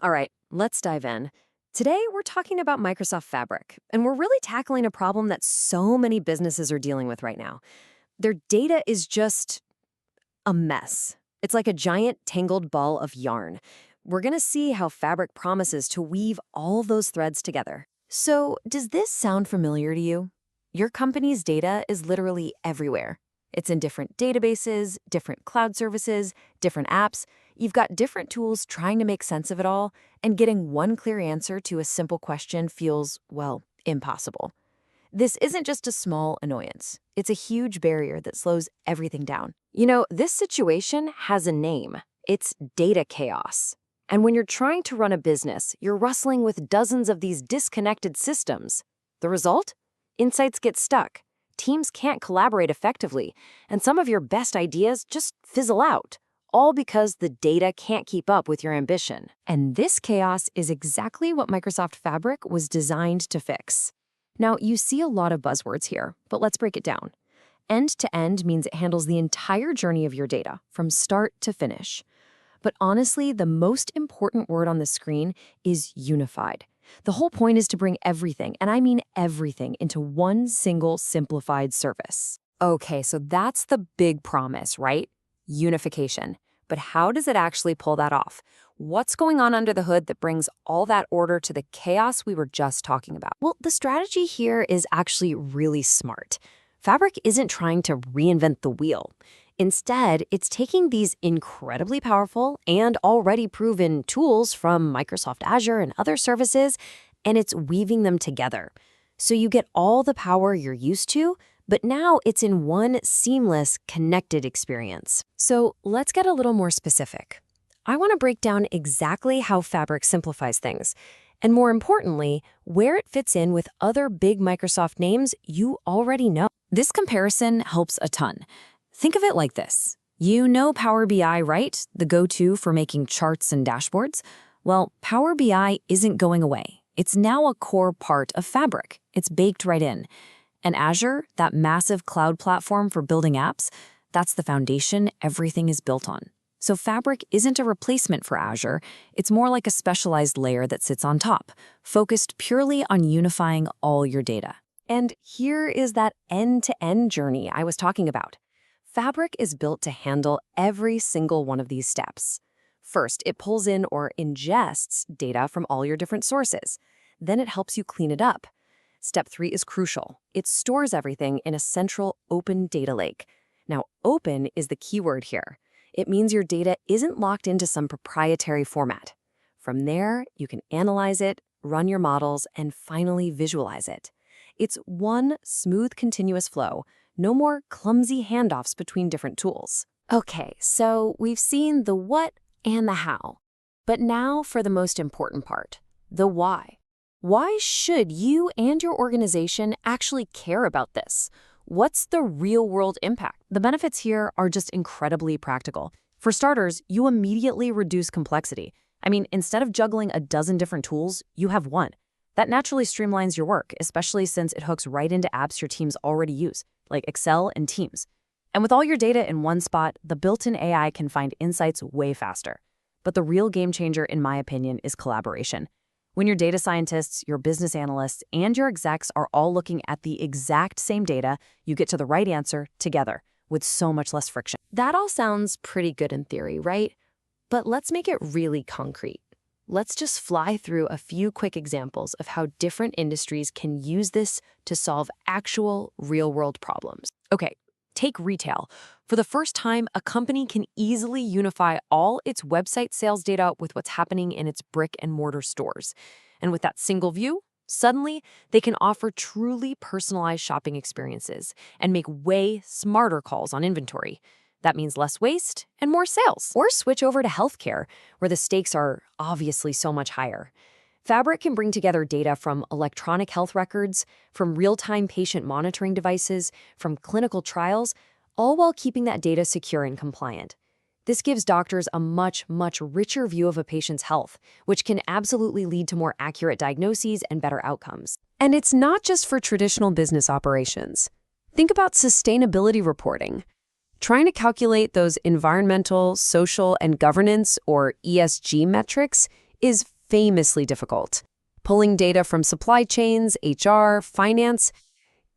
All right, let's dive in. Today, we're talking about Microsoft Fabric, and we're really tackling a problem that so many businesses are dealing with right now. Their data is just a mess. It's like a giant tangled ball of yarn. We're going to see how Fabric promises to weave all those threads together. So, does this sound familiar to you? Your company's data is literally everywhere. It's in different databases, different cloud services, different apps. You've got different tools trying to make sense of it all, and getting one clear answer to a simple question feels, well, impossible. This isn't just a small annoyance. It's a huge barrier that slows everything down. This situation has a name. It's data chaos. And when you're trying to run a business, you're wrestling with dozens of these disconnected systems. The result? Insights get stuck. Teams can't collaborate effectively, and some of your best ideas just fizzle out, all because the data can't keep up with your ambition. And this chaos is exactly what Microsoft Fabric was designed to fix. Now, you see a lot of buzzwords here, but let's break it down. End-to-end means it handles the entire journey of your data, from start to finish. But honestly, the most important word on the screen is unified. The whole point is to bring everything, and I mean everything, into one single simplified service. Okay, so that's the big promise, right? Unification. But how does it actually pull that off? What's going on under the hood that brings all that order to the chaos we were just talking about? Well, the strategy here is actually really smart. Fabric isn't trying to reinvent the wheel. Instead, it's taking these incredibly powerful and already proven tools from Microsoft Azure and other services, and it's weaving them together. So you get all the power you're used to, but now it's in one seamless, connected experience. So let's get a little more specific. I want to break down exactly how Fabric simplifies things, and more importantly, where it fits in with other big Microsoft names you already know. This comparison helps a ton. Think of it like this. You know Power BI, right? The go-to for making charts and dashboards? Well, Power BI isn't going away. It's now a core part of Fabric. It's baked right in. And Azure, that massive cloud platform for building apps, that's the foundation everything is built on. So Fabric isn't a replacement for Azure. It's more like a specialized layer that sits on top, focused purely on unifying all your data. And here is that end-to-end journey I was talking about. Fabric is built to handle every single one of these steps. First, it pulls in or ingests data from all your different sources. Then it helps you clean it up. Step 3 is crucial. It stores everything in a central open data lake. Now, open is the keyword here. It means your data isn't locked into some proprietary format. From there, you can analyze it, run your models, and finally visualize it. It's one smooth, continuous flow. No more clumsy handoffs between different tools. Okay, so we've seen the what and the how. But now for the most important part, the why. Why should you and your organization actually care about this? What's the real-world impact? The benefits here are just incredibly practical. For starters, you immediately reduce complexity. Instead of juggling a dozen different tools, you have one. That naturally streamlines your work, especially since it hooks right into apps your teams already use, like Excel and Teams. And with all your data in one spot, the built-in AI can find insights way faster. But the real game changer, in my opinion, is collaboration. When your data scientists, your business analysts, and your execs are all looking at the exact same data, you get to the right answer together with so much less friction. That all sounds pretty good in theory, right? But let's make it really concrete. Let's just fly through a few quick examples of how different industries can use this to solve actual real-world problems. Okay, take retail. For the first time, a company can easily unify all its website sales data with what's happening in its brick-and-mortar stores. And with that single view, suddenly they can offer truly personalized shopping experiences and make way smarter calls on inventory. That means less waste and more sales. Or switch over to healthcare, where the stakes are obviously so much higher. Fabric can bring together data from electronic health records, from real-time patient monitoring devices, from clinical trials, all while keeping that data secure and compliant. This gives doctors a much, much richer view of a patient's health, which can absolutely lead to more accurate diagnoses and better outcomes. And it's not just for traditional business operations. Think about sustainability reporting. Trying to calculate those environmental, social, and governance, or ESG metrics, is famously difficult. Pulling data from supply chains, HR, finance,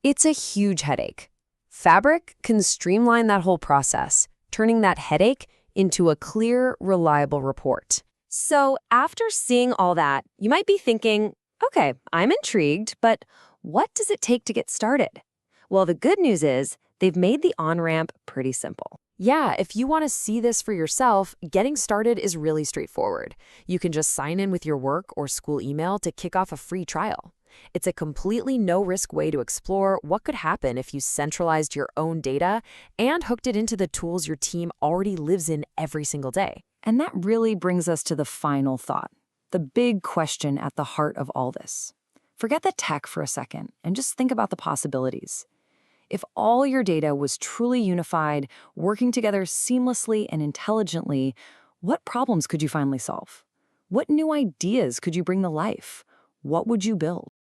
it's a huge headache. Fabric can streamline that whole process, turning that headache into a clear, reliable report. So after seeing all that, you might be thinking, okay, I'm intrigued, but what does it take to get started? Well, the good news is they've made the on-ramp pretty simple. Yeah, if you want to see this for yourself, getting started is really straightforward. You can just sign in with your work or school email to kick off a free trial. It's a completely no-risk way to explore what could happen if you centralized your own data and hooked it into the tools your team already lives in every single day. And that really brings us to the final thought, the big question at the heart of all this. Forget the tech for a second and just think about the possibilities. If all your data was truly unified, working together seamlessly and intelligently, what problems could you finally solve? What new ideas could you bring to life? What would you build?